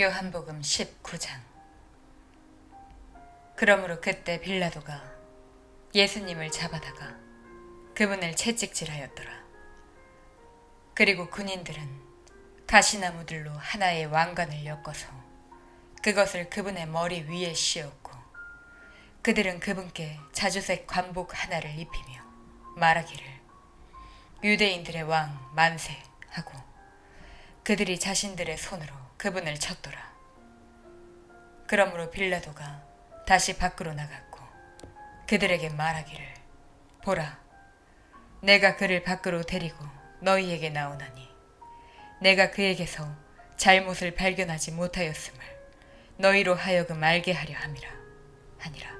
요한복음 19장. 그러므로 그때 빌라도가 예수님을 잡아다가 그분을 채찍질하였더라. 그리고 군인들은 가시나무들로 하나의 왕관을 엮어서 그것을 그분의 머리 위에 씌웠고, 그들은 그분께 자주색 관복 하나를 입히며 말하기를 유대인들의 왕 만세 하고, 그들이 자신들의 손으로 그분을 쳤더라. 그러므로 빌라도가 다시 밖으로 나갔고 그들에게 말하기를, 보라, 내가 그를 밖으로 데리고 너희에게 나오나니 내가 그에게서 잘못을 발견하지 못하였음을 너희로 하여금 알게 하려 함이라 하니라.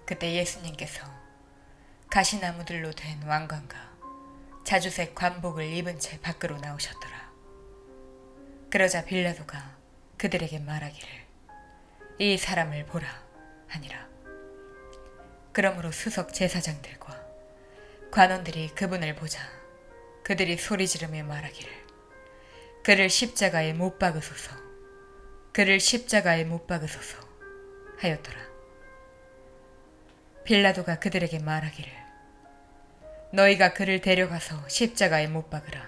그때 예수님께서 가시나무들로 된 왕관과 자주색 관복을 입은 채 밖으로 나오셨더라. 그러자 빌라도가 그들에게 말하기를, 이 사람을 보라 하니라. 그러므로 수석 제사장들과 관원들이 그분을 보자 그들이 소리 지르며 말하기를, 그를 십자가에 못 박으소서, 그를 십자가에 못 박으소서 하였더라. 빌라도가 그들에게 말하기를, 너희가 그를 데려가서 십자가에 못 박으라.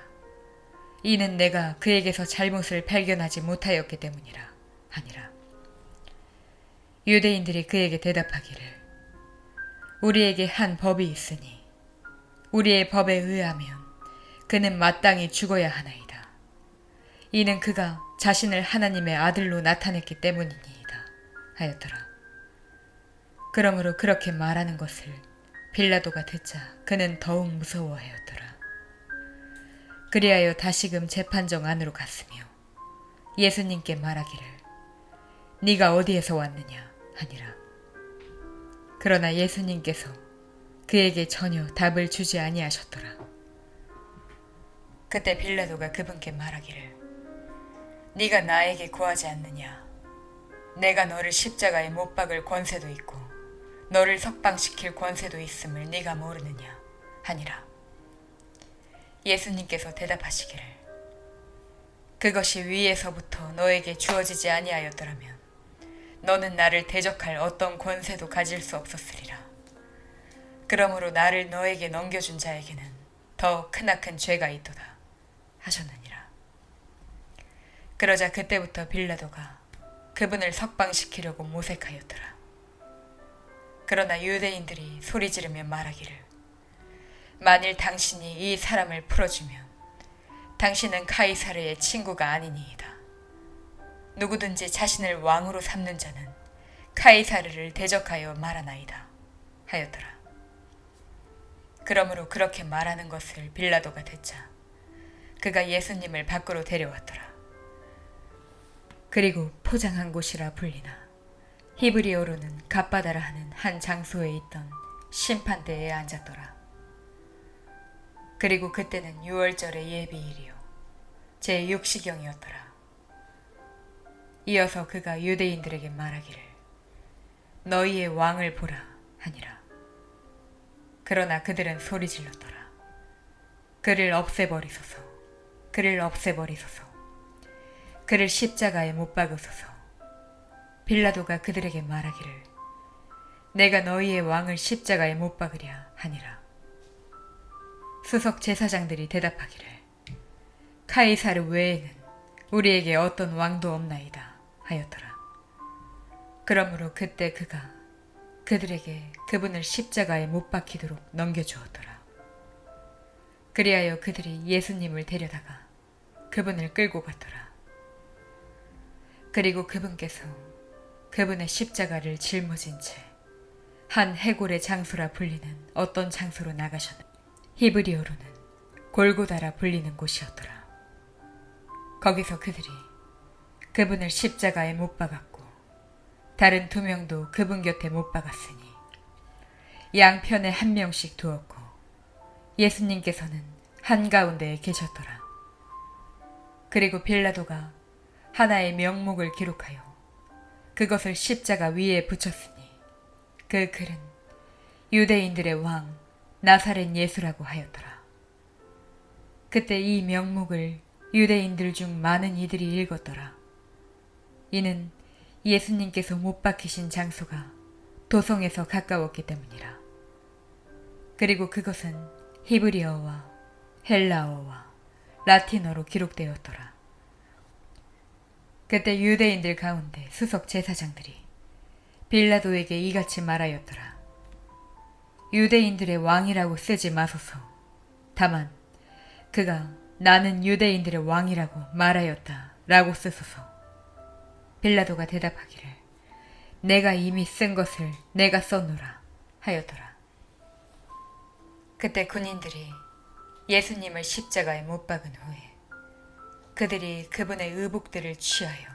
이는 내가 그에게서 잘못을 발견하지 못하였기 때문이라 하니라. 유대인들이 그에게 대답하기를, 우리에게 한 법이 있으니 우리의 법에 의하면 그는 마땅히 죽어야 하나이다. 이는 그가 자신을 하나님의 아들로 나타냈기 때문이니이다 하였더라. 그러므로 그렇게 말하는 것을 빌라도가 듣자 그는 더욱 무서워하였더라. 그리하여 다시금 재판정 안으로 갔으며 예수님께 말하기를, 네가 어디에서 왔느냐 하니라. 그러나 예수님께서 그에게 전혀 답을 주지 아니하셨더라. 그때 빌라도가 그분께 말하기를, 네가 나에게 구하지 않느냐? 내가 너를 십자가에 못 박을 권세도 있고 너를 석방시킬 권세도 있음을 네가 모르느냐 하니라. 예수님께서 대답하시기를, 그것이 위에서부터 너에게 주어지지 아니하였더라면 너는 나를 대적할 어떤 권세도 가질 수 없었으리라. 그러므로 나를 너에게 넘겨준 자에게는 더 크나큰 죄가 있도다 하셨느니라. 그러자 그때부터 빌라도가 그분을 석방시키려고 모색하였더라. 그러나 유대인들이 소리 지르며 말하기를, 만일 당신이 이 사람을 풀어주면 당신은 카이사르의 친구가 아니니이다. 누구든지 자신을 왕으로 삼는 자는 카이사르를 대적하여 말하나이다 하였더라. 그러므로 그렇게 말하는 것을 빌라도가 듣자 그가 예수님을 밖으로 데려왔더라. 그리고 포장한 곳이라 불리나 히브리어로는 갓바다라 하는 한 장소에 있던 심판대에 앉았더라. 그리고 그때는 유월절의 예비일이요 제6시경이었더라. 이어서 그가 유대인들에게 말하기를, 너희의 왕을 보라 하니라. 그러나 그들은 소리 질렀더라. 그를 없애버리소서, 그를 없애버리소서, 그를 십자가에 못 박으소서. 빌라도가 그들에게 말하기를, 내가 너희의 왕을 십자가에 못 박으랴 하니라. 수석 제사장들이 대답하기를, 카이사르 외에는 우리에게 어떤 왕도 없나이다 하였더라. 그러므로 그때 그가 그들에게 그분을 십자가에 못 박히도록 넘겨주었더라. 그리하여 그들이 예수님을 데려다가 그분을 끌고 갔더라. 그리고 그분께서 그분의 십자가를 짊어진 채 한 해골의 장소라 불리는 어떤 장소로 나가셨는데, 히브리어로는 골고다라 불리는 곳이었더라. 거기서 그들이 그분을 십자가에 못 박았고 다른 2명도 그분 곁에 못 박았으니 양편에 1명씩 두었고 예수님께서는 한가운데에 계셨더라. 그리고 빌라도가 하나의 명목을 기록하여 그것을 십자가 위에 붙였으니 그 글은 유대인들의 왕 나사렛 예수라고 하였더라. 그때 이 명목을 유대인들 중 많은 이들이 읽었더라. 이는 예수님께서 못 박히신 장소가 도성에서 가까웠기 때문이라. 그리고 그것은 히브리어와 헬라어와 라틴어로 기록되었더라. 그때 유대인들 가운데 수석 제사장들이 빌라도에게 이같이 말하였더라. 유대인들의 왕이라고 쓰지 마소서. 다만 그가 나는 유대인들의 왕이라고 말하였다 라고 쓰소서. 빌라도가 대답하기를 내가 이미 쓴 것을 내가 썼노라 하였더라. 그때 군인들이 예수님을 십자가에 못 박은 후에 그들이 그분의 의복들을 취하여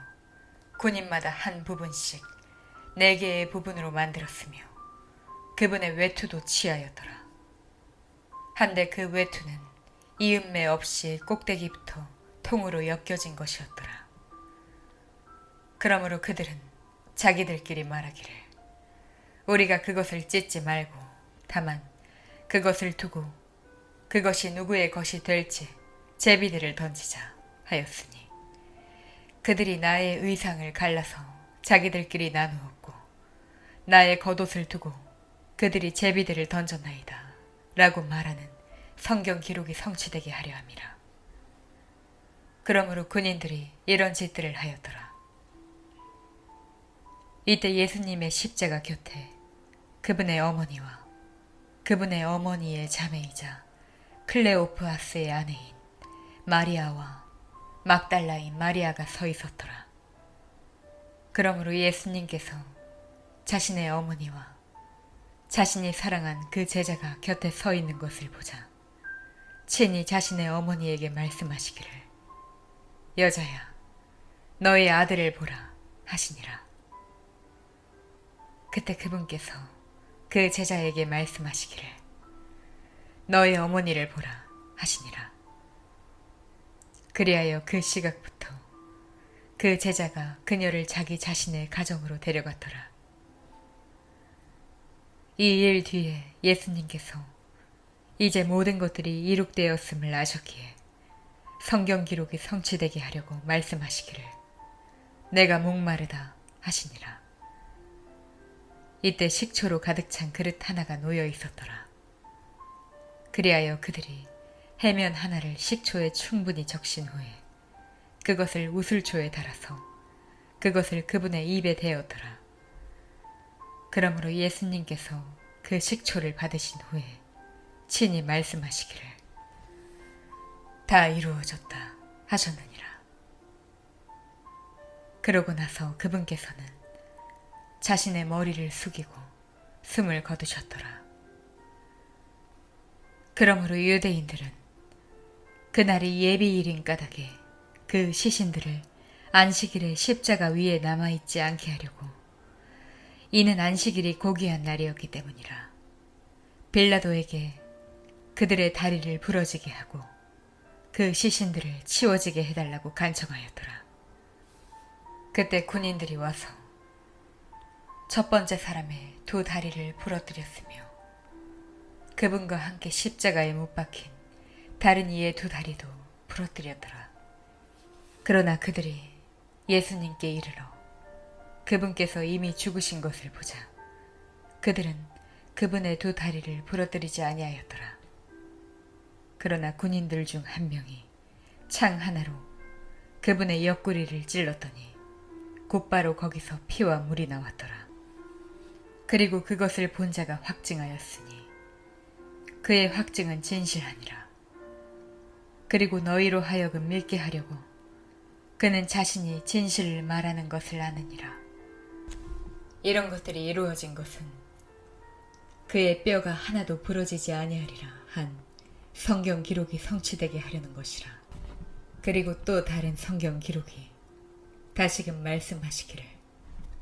군인마다 한 부분씩 4개의 부분으로 만들었으며 그분의 외투도 취하였더라. 한데 그 외투는 이음매 없이 꼭대기부터 통으로 엮여진 것이었더라. 그러므로 그들은 자기들끼리 말하기를 우리가 그것을 찢지 말고 다만 그것을 두고 그것이 누구의 것이 될지 제비들을 던지자 하였으니 그들이 나의 의상을 갈라서 자기들끼리 나누었고 나의 겉옷을 두고 그들이 제비들을 던졌나이다 라고 말하는 성경 기록이 성취되게 하려 함이라. 그러므로 군인들이 이런 짓들을 하였더라. 이때 예수님의 십자가 곁에 그분의 어머니와 그분의 어머니의 자매이자 클레오프아스의 아내인 마리아와 막달라인 마리아가 서 있었더라. 그러므로 예수님께서 자신의 어머니와 자신이 사랑한 그 제자가 곁에 서 있는 것을 보자 친히 자신의 어머니에게 말씀하시기를 여자야 너의 아들을 보라 하시니라. 그때 그분께서 그 제자에게 말씀하시기를 너의 어머니를 보라 하시니라. 그리하여 그 시각부터 그 제자가 그녀를 자기 자신의 가정으로 데려갔더라. 이 일 뒤에 예수님께서 이제 모든 것들이 이룩되었음을 아셨기에 성경 기록이 성취되게 하려고 말씀하시기를 내가 목마르다 하시니라. 이때 식초로 가득 찬 그릇 하나가 놓여 있었더라. 그리하여 그들이 해면 하나를 식초에 충분히 적신 후에 그것을 우슬초에 달아서 그것을 그분의 입에 대었더라. 그러므로 예수님께서 그 식초를 받으신 후에 친히 말씀하시기를 다 이루어졌다 하셨느니라. 그러고 나서 그분께서는 자신의 머리를 숙이고 숨을 거두셨더라. 그러므로 유대인들은 그날이 예비일인 까닭에 그 시신들을 안식일에 십자가 위에 남아있지 않게 하려고 이는 안식일이 고귀한 날이었기 때문이라 빌라도에게 그들의 다리를 부러지게 하고 그 시신들을 치워지게 해달라고 간청하였더라. 그때 군인들이 와서 첫 번째 사람의 2 다리를 부러뜨렸으며 그분과 함께 십자가에 못 박힌 다른 이의 2 다리도 부러뜨렸더라. 그러나 그들이 예수님께 이르러 그분께서 이미 죽으신 것을 보자 그들은 그분의 2 다리를 부러뜨리지 아니하였더라. 그러나 군인들 중 한 명이 창 하나로 그분의 옆구리를 찔렀더니 곧바로 거기서 피와 물이 나왔더라. 그리고 그것을 본 자가 확증하였으니 그의 확증은 진실하니라. 그리고 너희로 하여금 믿게 하려고 그는 자신이 진실을 말하는 것을 아느니라. 이런 것들이 이루어진 것은 그의 뼈가 하나도 부러지지 아니하리라 한 성경 기록이 성취되게 하려는 것이라. 그리고 또 다른 성경 기록이 다시금 말씀하시기를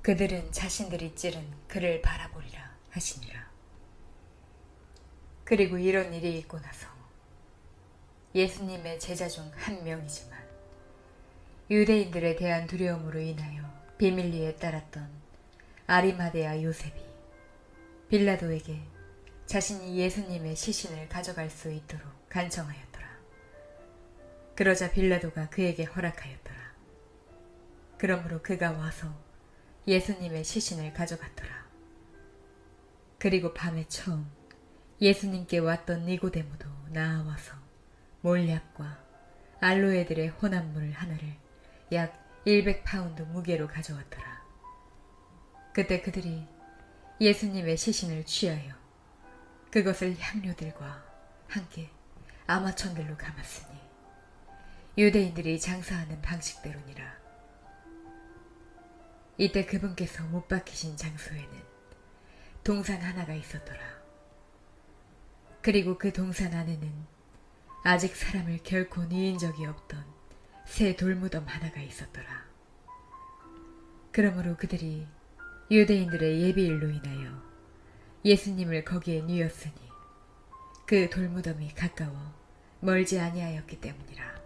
그들은 자신들이 찌른 그를 바라보리라 하시니라. 그리고 이런 일이 있고 나서 예수님의 제자 중 한 명이지만 유대인들에 대한 두려움으로 인하여 비밀리에 따랐던 아리마대아 요셉이 빌라도에게 자신이 예수님의 시신을 가져갈 수 있도록 간청하였더라. 그러자 빌라도가 그에게 허락하였더라. 그러므로 그가 와서 예수님의 시신을 가져갔더라. 그리고 밤에 처음 예수님께 왔던 니고데모도 나아와서 몰약과 알로에들의 혼합물 하나를 약 100파운드 무게로 가져왔더라. 그때 그들이 예수님의 시신을 취하여 그것을 향료들과 함께 아마천들로 감았으니 유대인들이 장사하는 방식대로니라. 이때 그분께서 못 박히신 장소에는 동산 하나가 있었더라. 그리고 그 동산 안에는 아직 사람을 결코 뉘인 적이 없던 새 돌무덤 하나가 있었더라. 그러므로 그들이 유대인들의 예비일로 인하여 예수님을 거기에 뉘었으니 그 돌무덤이 가까워 멀지 아니하였기 때문이라.